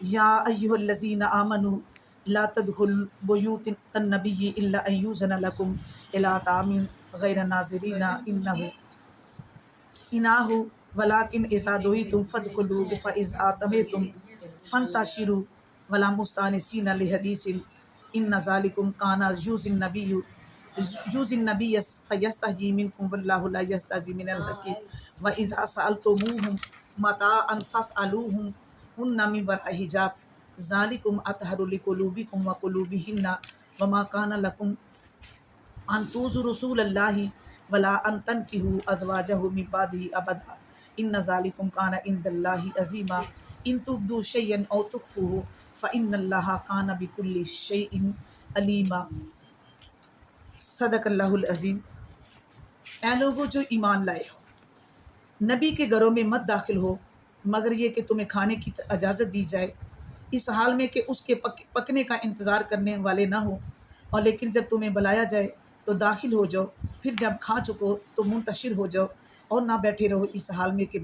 یا ایھا الذین آمنوا لا تدخلوا بیوت النبی الا ان یؤذن لکم الی طعام غیر ناظرین اناہ ولکن اذا دعیتم فادخلوا فاذا طمعتم فانتشروا ولا مستانسین لحدیث ان ذلکم کان یؤذی النبی فیستحیی منکم واللہ لا یستحیی من الحق واذا سألتموہم متاعا فاسألوہن من وراء حجاب ذلکم اطہر لقلوبکم وقلوبہن وما کان لکم ان تؤذوا رسول اللہ ولا ان تنکحوا ازواجہ من بعدہ ابدا ان ذلکم کان عند اللہ عظیما ان تبدوا شیئا او تخفوہ فإن اللہ کان بکل شیء علیما۔ صدق اللہ العظیم۔ اے لوگو جو ایمان لائے ہو، نبی کے گھروں میں مت داخل ہو مگر یہ کہ تمہیں کھانے کی اجازت دی جائے، اس حال میں کہ اس کے پکنے کا انتظار کرنے والے نہ ہوں، اور لیکن جب تمہیں بلایا جائے تو داخل ہو جاؤ، پھر جب کھا چکو تو منتشر ہو جاؤ اور نہ بیٹھے رہو اس حال میں کہ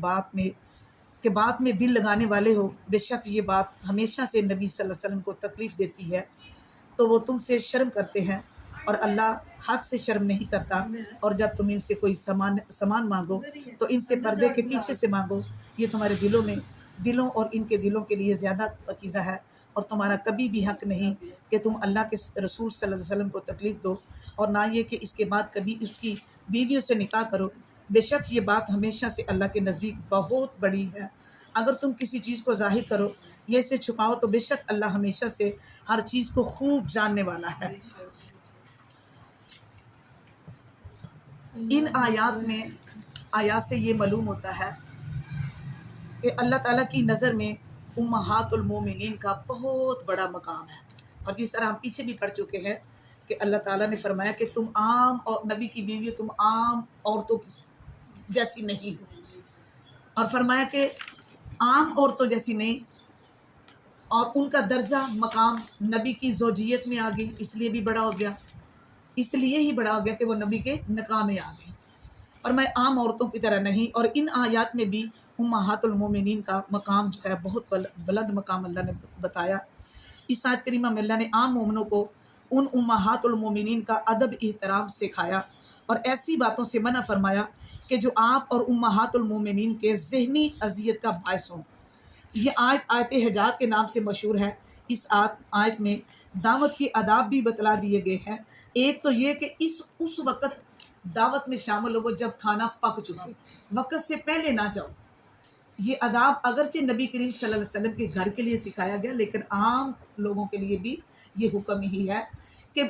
بات میں دل لگانے والے ہو۔ بے شک یہ بات ہمیشہ سے نبی صلی اللہ علیہ وسلم کو تکلیف دیتی ہے، تو وہ تم سے شرم کرتے ہیں اور اللہ حق سے شرم نہیں کرتا، اور جب تم ان سے کوئی سامان مانگو تو ان سے پردے کے پیچھے سے مانگو، یہ تمہارے دلوں اور ان کے دلوں کے لیے زیادہ پاکیزہ ہے، اور تمہارا کبھی بھی حق نہیں کہ تم اللہ کے رسول صلی اللہ علیہ وسلم کو تکلیف دو، اور نہ یہ کہ اس کے بعد کبھی اس کی بیویوں سے نکاح کرو۔ بے شک یہ بات ہمیشہ سے اللہ کے نزدیک بہت بڑی ہے۔ اگر تم کسی چیز کو ظاہر کرو یا اسے چھپاؤ تو بے شک اللہ ہمیشہ سے ہر چیز کو خوب جاننے والا ہے۔ ان آیات سے یہ معلوم ہوتا ہے کہ اللہ تعالیٰ کی نظر میں امہات المومنین کا بہت بڑا مقام ہے، اور جس طرح ہم پیچھے بھی پڑھ چکے ہیں کہ اللہ تعالیٰ نے فرمایا کہ تم عام اور نبی کی بیوی تم عام عورتوں جیسی نہیں ہو، اور فرمایا کہ عام عورتوں جیسی نہیں، اور ان کا درجہ مقام نبی کی زوجیت میں آ گئی، اس لیے بھی بڑا ہو گیا، اس لیے ہی بڑا ہو گیا کہ وہ نبی کے نکاح میں آ گئی، اور میں عام عورتوں کی طرح نہیں۔ اور ان آیات میں بھی امہات المومنین کا مقام جو ہے بہت بلند مقام اللہ نے بتایا۔ اس آیت کریمہ میں اللہ نے عام مومنوں کو ان امہات المومنین کا ادب احترام سکھایا اور ایسی باتوں سے منع فرمایا کہ جو آپ اور امہات المومنین کے ذہنی اذیت کا باعث ہوں۔ یہ آیت حجاب کے نام سے مشہور ہے۔ اس آیت میں دعوت کے آداب بھی بتلا دیے گئے ہیں۔ ایک تو یہ کہ اس وقت دعوت میں شامل ہو جب کھانا پک چکے، وقت سے پہلے نہ جاؤ۔ یہ آداب اگرچہ نبی کریم صلی اللہ علیہ وسلم کے گھر کے لیے سکھایا گیا، لیکن عام لوگوں کے لیے بھی یہ حکم ہی ہے کہ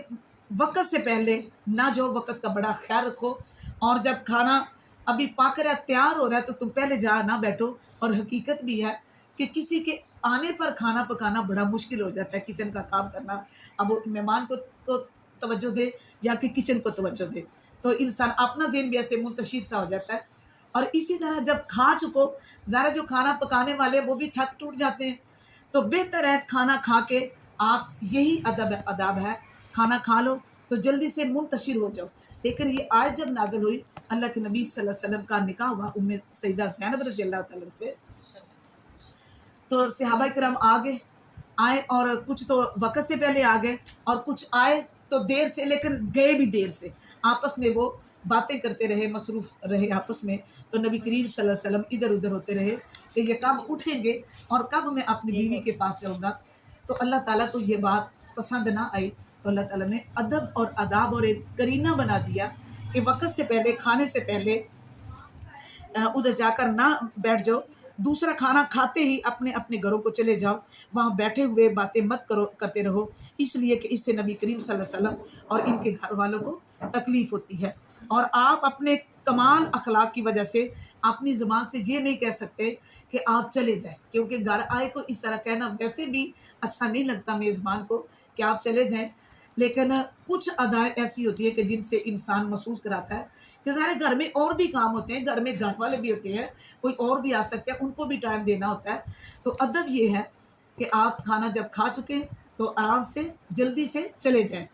وقت سے پہلے نہ جاؤ، وقت کا بڑا خیال رکھو، اور جب کھانا ابھی پک رہا ہے، تیار ہو رہا ہے، تو تم پہلے جا نہ بیٹھو۔ اور حقیقت بھی ہے کہ کسی کے آنے پر کھانا پکانا بڑا مشکل ہو جاتا ہے، کچن کا کام کرنا، اب وہ مہمان کو توجہ دے یا کہ کچن کو توجہ دے، تو انسان اپنا ذہن بھی ایسے منتشر سا ہو جاتا ہے۔ اور اسی طرح جب کھا چکو، ذرا جو کھانا پکانے والے وہ بھی تھک ٹوٹ جاتے ہیں، تو بہتر ہے کھانا کھا کے آپ یہی آداب ہے، کھانا کھا لو تو جلدی سے منتشر ہو جاؤ۔ لیکن یہ آیت جب نازل ہوئی، اللہ کے نبی صلی اللہ علیہ وسلم کا نکاح ہوا ام سیدہ زینب رضی اللہ تعالیٰ سے، تو صحابہ کرام آئے اور کچھ تو وقت سے پہلے آ گئے، اور کچھ آئے تو دیر سے، لیکن گئے بھی دیر سے، آپس میں وہ باتیں کرتے رہے، مصروف رہے آپس میں۔ تو نبی کریم صلی اللہ علیہ وسلم ادھر ادھر ہوتے رہے کہ یہ کب اٹھیں گے اور کب میں اپنی بیوی کے پاس جاؤں گا۔ تو اللہ تعالیٰ کو یہ بات پسند نہ آئی، تو اللہ تعالیٰ نے ادب اور آداب اور ایک کرینہ بنا دیا کہ وقت سے پہلے، کھانے سے پہلے ادھر جا کر نہ بیٹھ جاؤ، دوسرا کھانا کھاتے ہی اپنے اپنے گھروں کو چلے جاؤ، وہاں بیٹھے ہوئے باتیں مت کرتے رہو، اس لیے کہ اس سے نبی کریم صلی اللہ علیہ وسلم اور ان کے گھر والوں کو تکلیف ہوتی ہے۔ اور آپ اپنے کمال اخلاق کی وجہ سے اپنی زبان سے یہ نہیں کہہ سکتے کہ آپ چلے جائیں، کیونکہ گھر آئے کو اس طرح کہنا ویسے بھی اچھا نہیں لگتا میزبان کو کہ آپ چلے جائیں، لیکن کچھ ادائیں ایسی ہوتی ہے کہ جن سے انسان محسوس کراتا ہے کہ ظاہر گھر میں اور بھی کام ہوتے ہیں، گھر میں گھر والے بھی ہوتے ہیں، کوئی اور بھی آ سکتے ہیں، ان کو بھی ٹائم دینا ہوتا ہے۔ تو ادب یہ ہے کہ آپ کھانا جب کھا چکے تو آرام سے جلدی سے چلے جائیں۔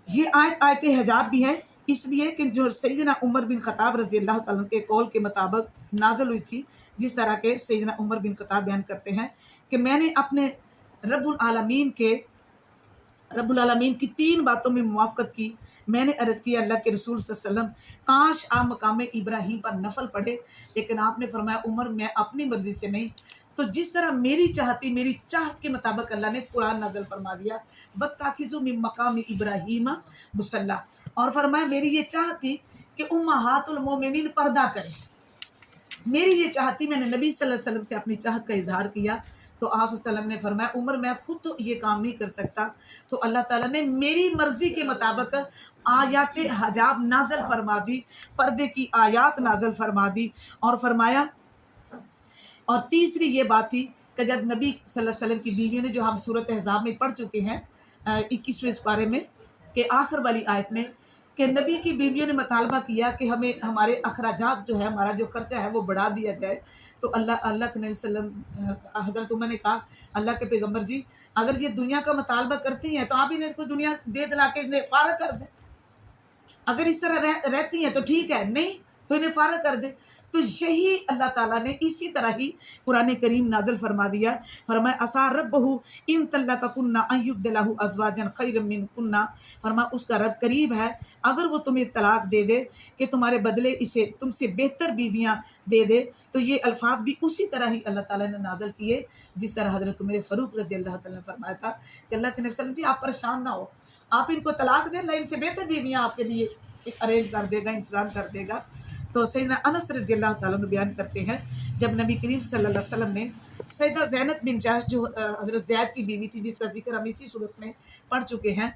یہ آیت حجاب بھی ہے، اس لیے کہ جو سیدنا عمر بن خطاب رضی اللہ تعالیٰ عنہ کے قول کے مطابق نازل ہوئی تھی، جس طرح کے سیدنا عمر بن خطاب بیان کرتے ہیں کہ میں نے اپنے رب العالمین کی 3 باتوں میں موافقت کی۔ میں نے عرض کیا اللہ کے رسول صلی اللہ علیہ وسلم کاش آپ مقام ابراہیم پر نفل پڑھے، لیکن آپ نے فرمایا عمر میں اپنی مرضی سے نہیں، تو جس طرح میری چاہت کے مطابق اللہ نے قرآن نازل فرما دیا وَاتَّخِذُوا مِن مقام ابراہیم مصلی، اور فرمایا میری یہ چاہت تھی کہ امہات المومنین پردہ کریں، میری یہ چاہت تھی، میں نے نبی صلی اللہ علیہ وسلم سے اپنی چاہت کا اظہار کیا، تو آپ صلی اللہ علیہ وسلم نے فرمایا عمر میں خود تو یہ کام نہیں کر سکتا، تو اللہ تعالیٰ نے میری مرضی کے مطابق آیات حجاب نازل فرما دی، پردے کی آیات نازل فرما دی، اور فرمایا، اور تیسری یہ بات تھی کہ جب نبی صلی اللہ علیہ وسلم کی بیویوں نے، جو ہم سورۃ احزاب میں پڑھ چکے ہیں 21ویں پارے میں کہ آخر والی آیت میں، کہ نبی کی بیویوں نے مطالبہ کیا کہ ہمیں ہمارے اخراجات جو ہے، ہمارا جو خرچہ ہے وہ بڑھا دیا جائے، تو اللہ کے نبی صلی اللہ علیہ وسلم حضرت عمر نے کہا اللہ کے پیغمبر جی اگر یہ دنیا کا مطالبہ کرتی ہیں تو آپ انہیں کوئی دنیا دے دلا کے انہیں فارغ کر دیں، اگر اس طرح رہتی ہیں تو ٹھیک ہے، نہیں تو انہیں فارغ کر دے۔ تو یہی اللہ تعالیٰ نے اسی طرح ہی قرآن کریم نازل فرما دیا، فرمایا عسیٰ ربہ ان طلقکن ان یبدلہ ازواجا خیرا منکن، فرمایا اس کا رب قریب ہے اگر وہ تمہیں طلاق دے دے کہ تمہارے بدلے اسے تم سے بہتر بیویاں دے دے۔ تو یہ الفاظ بھی اسی طرح ہی اللہ تعالیٰ نے نازل کیے جس طرح حضرت عمر فاروق رضی اللہ تعالیٰ نے فرمایا تھا کہ اللہ کے نبی صلی اللہ علیہ وسلم جی آپ پریشان نہ ہو، آپ ان کو طلاق دیں، اللہ ان سے بہتر بیویاں آپ کے لیے ارینج کر دے گا، انتظام کر دے گا۔ تو سیدنا انس رضی اللہ تعالیٰ عنہ بیان کرتے ہیں جب نبی کریم صلی اللہ علیہ وسلم نے سیدہ زینب بن جحش جو حضرت زید کی بیوی تھی جس کا ذکر ہم اسی صورت میں پڑھ چکے ہیں،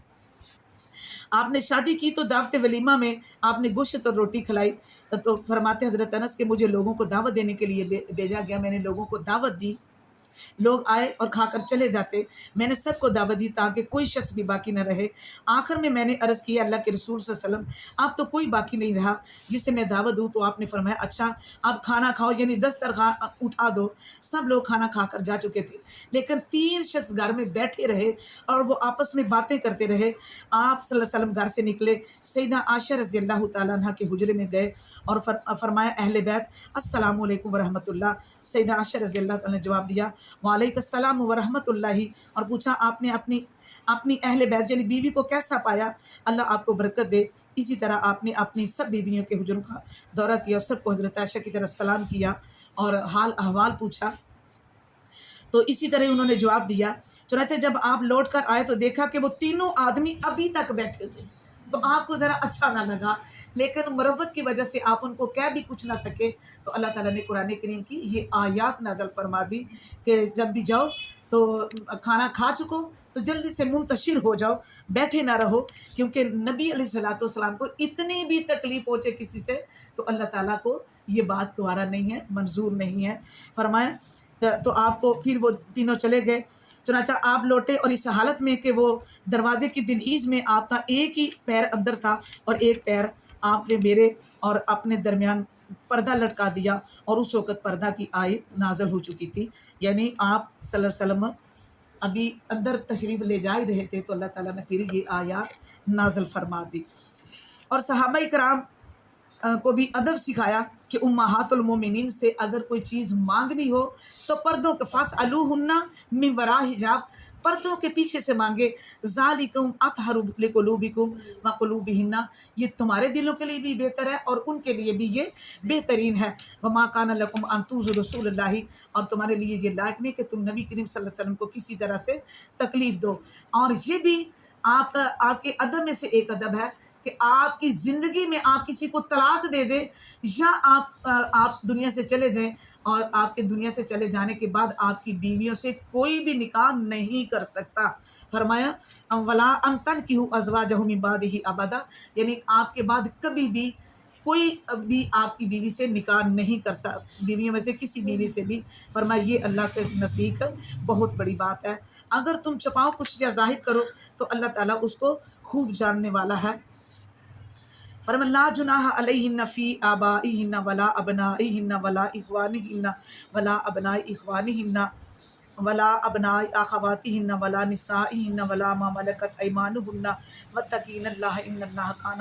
آپ نے شادی کی تو دعوت ولیمہ میں آپ نے گوشت اور روٹی کھلائی، تو فرماتے حضرت انس کہ مجھے لوگوں کو دعوت دینے کے لیے بھیجا گیا، میں نے لوگوں کو دعوت دی، لوگ آئے اور کھا کر چلے جاتے، میں نے سب کو دعوت دی تاکہ کوئی شخص بھی باقی نہ رہے۔ آخر میں نے عرض کیا اللہ کے رسول صلی اللہ علیہ وسلم اب تو کوئی باقی نہیں رہا جسے میں دعوت دوں، تو آپ نے فرمایا اچھا آپ کھانا کھاؤ، یعنی دسترخوان اٹھا دو۔ سب لوگ کھانا کھا کر جا چکے تھے، لیکن 3 شخص گھر میں بیٹھے رہے اور وہ آپس میں باتیں کرتے رہے۔ آپ صلی اللہ علیہ وسلم گھر سے نکلے، سیدہ عائشہ رضی اللہ تعالیٰ عنہ کے حجرے میں گئے اور فرمایا اہل بیت السلام علیکم ورحمۃ اللہ۔ سیدہ عائشہ رضی اللہ تعالیٰ نے جواب دیا وعلیکم السلام ورحمۃ اللہ، اور پوچھا آپ نے اپنی اہل بیت یعنی بیوی کو کیسا پایا، اللہ آپ کو برکت دے۔ اسی طرح آپ نے اپنی سب بیویوں کے حجروں کا دورہ کیا اور سب کو حضرت عائشہ کی طرح سلام کیا اور حال احوال پوچھا، تو اسی طرح انہوں نے جواب دیا۔ چنانچہ جب آپ لوٹ کر آئے تو دیکھا کہ وہ تینوں آدمی ابھی تک بیٹھے ہوئے، تو آپ کو ذرا اچھا نہ لگا، لیکن مروت کی وجہ سے آپ ان کو کہہ بھی کچھ نہ سکے، تو اللہ تعالیٰ نے قرآن کریم کی یہ آیات نازل فرما دی کہ جب بھی جاؤ تو کھانا کھا چکو تو جلدی سے منتشر ہو جاؤ، بیٹھے نہ رہو، کیونکہ نبی علیہ الصلوۃ والسلام کو اتنی بھی تکلیف پہنچے کسی سے تو اللہ تعالیٰ کو یہ بات گوارا نہیں ہے، منظور نہیں ہے۔ فرمایا تو آپ کو پھر وہ تینوں چلے گئے، چنانچہ آپ لوٹے اور اس حالت میں کہ وہ دروازے کی دہلیز میں آپ کا ایک ہی پیر اندر تھا اور ایک پیر آپ نے میرے اور اپنے درمیان پردہ لٹکا دیا، اور اس وقت پردہ کی آیت نازل ہو چکی تھی، یعنی آپ صلی اللہ علیہ وسلم ابھی اندر تشریف لے جا ہی رہے تھے تو اللہ تعالیٰ نے پھر یہ آیات نازل فرما دی۔ اور صحابہ کرام کو بھی ادب سکھایا کہ امہات المومنین سے اگر کوئی چیز مانگنی ہو تو پردوں کے فاسألوہن من وراء حجاب، پردوں کے پیچھے سے مانگے، ذالکم اطہر لقلوبکم وقلوبہن، یہ تمہارے دلوں کے لیے بھی بہتر ہے اور ان کے لیے بھی یہ بہترین ہے۔ وما کان لکم ان تؤذوا رسول اللہ، اور تمہارے لیے یہ لائق نہیں کہ تم نبی کریم صلی اللہ علیہ وسلم کو کسی طرح سے تکلیف دو، اور یہ بھی آپ کے ادب میں سے ایک ادب ہے کہ آپ کی زندگی میں آپ کسی کو طلاق دے دیں یا آپ دنیا سے چلے جائیں، اور آپ کے دنیا سے چلے جانے کے بعد آپ کی بیویوں سے کوئی بھی نکاح نہیں کر سکتا۔ فرمایا وَلَا أَن تَنكِحُوا أَزْوَاجَهُ مِن بَعْدِهِ أَبَدًا، یعنی آپ کے بعد کبھی بھی کوئی بھی آپ کی بیوی سے نکاح نہیں کر سکتا، بیویوں میں سے کسی بیوی سے بھی۔ فرمایا یہ اللہ کے نزدیک بہت بڑی بات ہے، اگر تم چھپاؤ کچھ یا ظاہر کرو تو اللہ تعالیٰ اس کو خوب جاننے والا ہے۔ فرمایا لا جناح علیہن فی آبائہن ولا ابنائہن ولا اخوانہن ولا ابناء اخوانہن ولا ابناء اخواتہن ولا نسائہن ولا ما ملکت ایمانہن واتقین اللہ ان اللہ کان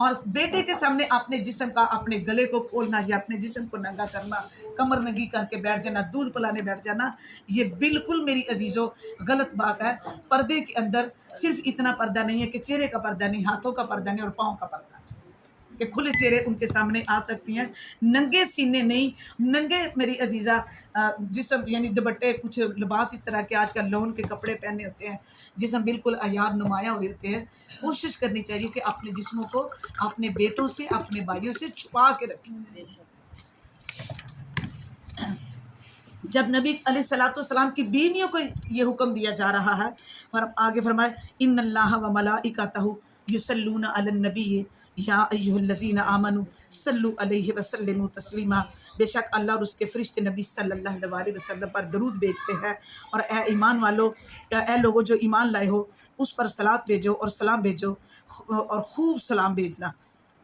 اور بیٹے کے سامنے اپنے جسم کا اپنے گلے کو کھولنا یا اپنے جسم کو ننگا کرنا، کمر ننگی کر کے بیٹھ جانا، دودھ پلانے بیٹھ جانا، یہ بالکل میری عزیزوں غلط بات ہے۔ پردے کے اندر صرف اتنا پردہ نہیں ہے کہ چہرے کا پردہ نہیں، ہاتھوں کا پردہ نہیں اور پاؤں کا پردہ نہیں کہ کھلے چہرے ان کے سامنے آ سکتی ہیں، ننگے سینے نہیں، ننگے میری عزیزہ جسم یعنی دوپٹے کچھ لباس اس طرح کے آج کل لون کے کپڑے پہنے ہوتے ہیں، جسم بالکل عیار نمایاں ہوئے ہوتے ہیں۔ کوشش کرنی چاہیے کہ اپنے جسموں کو اپنے بیٹوں سے اپنے بھائیوں سے چھپا کے رکھیں۔ جب نبی علیہ الصلوۃ والسلام کی بیویوں کو یہ حکم دیا جا رہا ہے، آگے فرمائے ان اللہ و ملائکتہ یصلون علی النبی یا ایھا الذین آمنوا صلوا علیہ وسلموا تسلیما، بے شک اللہ اور اس کے فرشتے نبی صلی اللہ علیہ وسلم پر درود بھیجتے ہیں، اور اے ایمان والو، اے لوگو جو ایمان لائے ہو اس پر صلوات بھیجو اور سلام بھیجو اور خوب سلام بھیجنا۔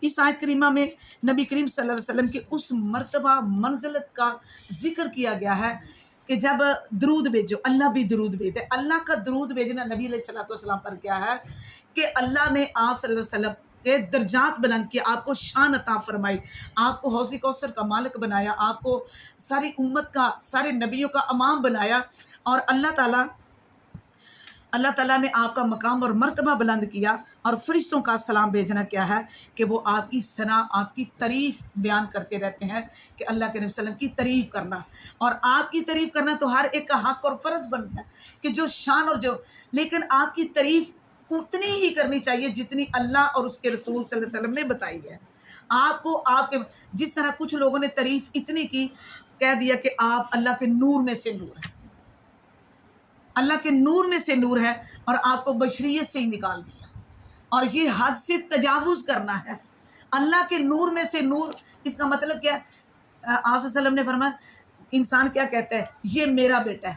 اس آیت کریمہ میں نبی کریم صلی اللہ علیہ وسلم کے اس مرتبہ منزلت کا ذکر کیا گیا ہے کہ جب درود بھیجو، اللہ بھی درود بھیجتے۔ اللہ کا درود بھیجنا نبی علیہ الصلوۃ والسلام پر کیا ہے کہ اللہ نے آپ صلی اللہ علیہ وسلم کے درجات بلند کیا، آپ کو شان عطا فرمائی، آپ کو حوض کوثر کا مالک بنایا، آپ کو ساری امت کا، سارے نبیوں کا امام بنایا، اور اللہ تعالیٰ نے آپ کا مقام اور مرتبہ بلند کیا۔ اور فرشتوں کا سلام بھیجنا کیا ہے کہ وہ آپ کی ثنا، آپ کی تعریف بیان کرتے رہتے ہیں کہ اللہ کے نبی صلی اللہ علیہ وسلم کی تعریف کرنا، اور آپ کی تعریف کرنا تو ہر ایک کا حق اور فرض بنتا ہے کہ جو شان اور جو، لیکن آپ کی تعریف اتنی ہی کرنی چاہیے جتنی اللہ اور اس کے رسول صلی اللہ علیہ وسلم نے بتائی ہے۔ آپ کو آپ کے جس طرح کچھ لوگوں نے تعریف اتنی کی، کہہ دیا کہ آپ اللہ کے نور میں سے نور ہیں، اللہ کے نور میں سے نور ہے، اور آپ کو بشریت سے ہی نکال دیا، اور یہ حد سے تجاوز کرنا ہے۔ اللہ کے نور میں سے نور، اس کا مطلب کیا ہے؟ آپ صلی اللہ علیہ وسلم نے فرمایا انسان کیا کہتا ہے؟ یہ میرا بیٹا ہے،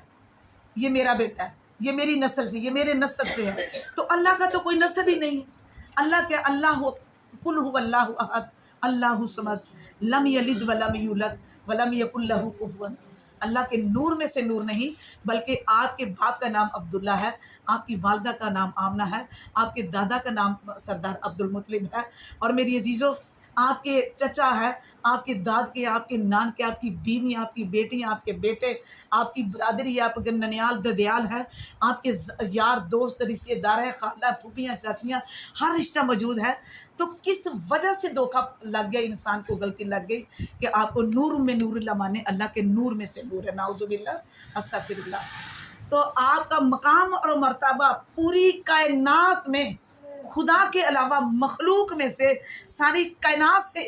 یہ میرا بیٹا ہے، یہ میری نسل سے، یہ میرے نسب سے ہے۔ تو اللہ کا تو کوئی نسب ہی نہیں ہے۔ اللہ کیا؟ اللہ قل هو اللہ احد اللہ صمد لم یلد ولم یولد ولم یکن لہ کفوا۔ اللہ کے نور میں سے نور نہیں، بلکہ آپ کے باپ کا نام عبداللہ ہے، آپ کی والدہ کا نام آمنہ ہے، آپ کے دادا کا نام سردار عبد المطلب ہے، اور میری عزیزوں آپ کے چچا ہے، آپ کے داد کے، آپ کے نان کے، آپ کی بیوی، آپ کی بیٹیاں، آپ کے بیٹے، آپ کی برادری، آپ کے ننیال ددیال ہے، آپ کے یار دوست رشتے دار ہیں، خالہ پھوپھیاں چاچیاں، ہر رشتہ موجود ہے۔ تو کس وجہ سے دھوکہ لگ گیا انسان کو، غلطی لگ گئی کہ آپ کو نور میں نور اللہ مانے، اللہ کے نور میں سے نور ہے، نعوذ باللہ استغفر اللہ۔ تو آپ کا مقام اور مرتبہ پوری کائنات میں خدا کے علاوہ مخلوق میں سے، ساری کائنات سے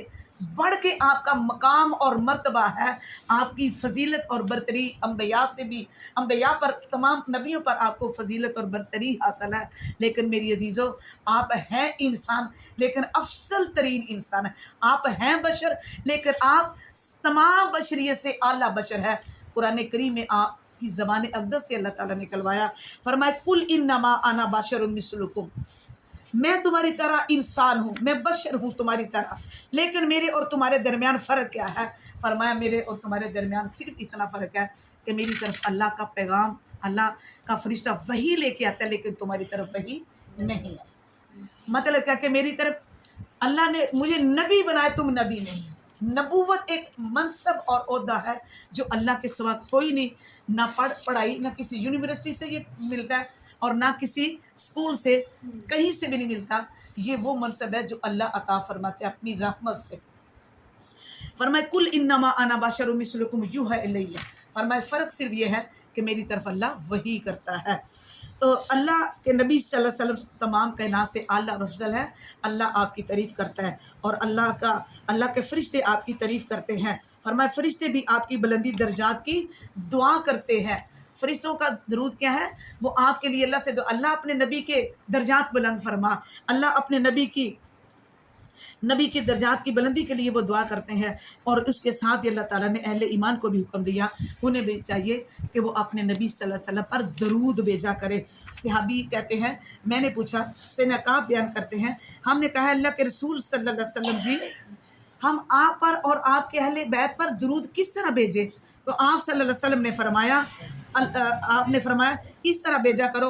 بڑھ کے آپ کا مقام اور مرتبہ ہے، آپ کی فضیلت اور برتری انبیاء سے بھی، انبیاء پر، تمام نبیوں پر آپ کو فضیلت اور برتری حاصل ہے۔ لیکن میری عزیزوں آپ ہیں انسان، لیکن افضل ترین انسان ہے۔ آپ ہیں بشر، لیکن آپ تمام بشریت سے اعلیٰ بشر ہے۔ قرآن کریم میں آپ کی زبان اقدس سے اللہ تعالیٰ نے نکلوایا، فرمائے قل انما انا بشر مثلکم، میں تمہاری طرح انسان ہوں، میں بشر ہوں تمہاری طرح، لیکن میرے اور تمہارے درمیان فرق کیا ہے؟ فرمایا میرے اور تمہارے درمیان صرف اتنا فرق ہے کہ میری طرف اللہ کا پیغام، اللہ کا فرشتہ وحی لے کے آتا ہے، لیکن تمہاری طرف وحی نہیں ہے۔ مطلب کیا کہ میری طرف اللہ نے مجھے نبی بنایا، تم نبی نہیں۔ نبوت ایک منصب اور عہدہ ہے جو اللہ کے سوا کوئی نہیں، نہ پڑھائی، نہ کسی یونیورسٹی سے یہ ملتا ہے، اور نہ کسی اسکول سے، کہیں سے بھی نہیں ملتا۔ یہ وہ منصب ہے جو اللہ عطا فرماتے ہیں اپنی رحمت سے۔ فرمائے کل انما انا بشر مثلکم یوحی الی، فرمائے فرق صرف یہ ہے کہ میری طرف اللہ وحی کرتا ہے۔ تو اللہ کے نبی صلی اللہ علیہ وسلم تمام کائنات سے اعلیٰ اور افضل ہے، اللہ آپ کی تعریف کرتا ہے، اور اللہ کے فرشتے آپ کی تعریف کرتے ہیں۔ فرمائے فرشتے بھی آپ کی بلندی درجات کی دعا کرتے ہیں۔ فرشتوں کا درود کیا ہے؟ وہ آپ کے لیے اللہ سے اللہ اپنے نبی کے درجات بلند فرما، اللہ اپنے نبی کے درجات کی بلندی کے لیے وہ دعا کرتے ہیں، اور اس کے ساتھ اللہ تعالیٰ نے اہل ایمان کو بھی حکم دیا، انہیں بھی چاہیے کہ وہ اپنے نبی صلی اللہ علیہ وسلم پر درود بھیجا کرے۔ صحابی کہتے ہیں میں نے پوچھا، سیدنا کعب بیان کرتے ہیں، ہم نے کہا اللہ کے رسول صلی اللہ علیہ وسلم جی ہم آپ پر اور آپ کے اہل بیت پر درود کس طرح بھیجے؟ تو آپ صلی اللہ علیہ وسلم نے فرمایا اس طرح بھیجا کرو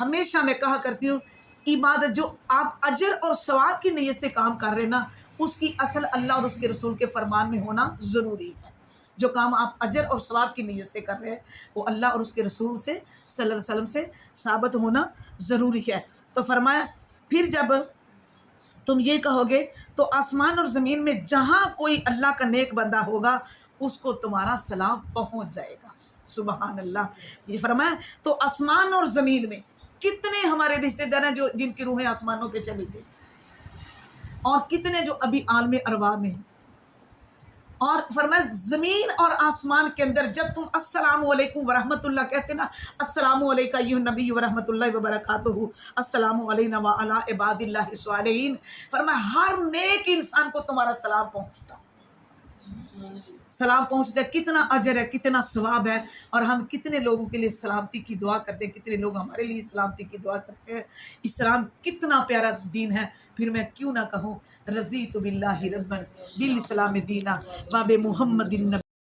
ہمیشہ میں کہا کرتی ہوں عبادت جو آپ اجر اور ثواب کی نیت سے کام کر رہے ہیں نا، اس کی اصل اللہ اور اس کے رسول کے فرمان میں ہونا ضروری ہے۔ جو کام آپ اجر اور ثواب کی نیت سے کر رہے ہیں وہ اللہ اور اس کے رسول سے صلی اللہ علیہ وسلم سے ثابت ہونا ضروری ہے۔ تو فرمایا پھر جب تم یہ کہو گے تو آسمان اور زمین میں جہاں کوئی اللہ کا نیک بندہ ہوگا اس کو تمہارا سلام پہنچ جائے گا۔ سبحان اللہ۔ یہ فرمایا تو آسمان اور زمین میں کتنے ہمارے رشتہ دار ہیں جو جن کی روحیں آسمانوں پہ چلی گئی، اور کتنے جو ابھی عالم ارواح میں ہیں۔ اور فرمایا زمین اور آسمان کے اندر جب تم السلام علیکم ورحمۃ اللہ کہتے نا، السلام علیکم ایھا النبی ورحمۃ اللہ وبرکاتہ، السلام علینا وعلی عباد اللہ الصالحین، فرمایا ہر نیک انسان کو تمہارا سلام پہنچتا، سلام پہنچتا ہے۔ کتنا اجر ہے، کتنا ثواب ہے، اور ہم کتنے لوگوں کے لیے سلامتی کی دعا کرتے ہیں، کتنے لوگ ہمارے لیے سلامتی کی دعا کرتے ہیں۔ اسلام کتنا پیارا دین ہے، پھر میں کیوں نہ کہوں رضیت باللہ ربا بالاسلام دینا وبمحمد النبی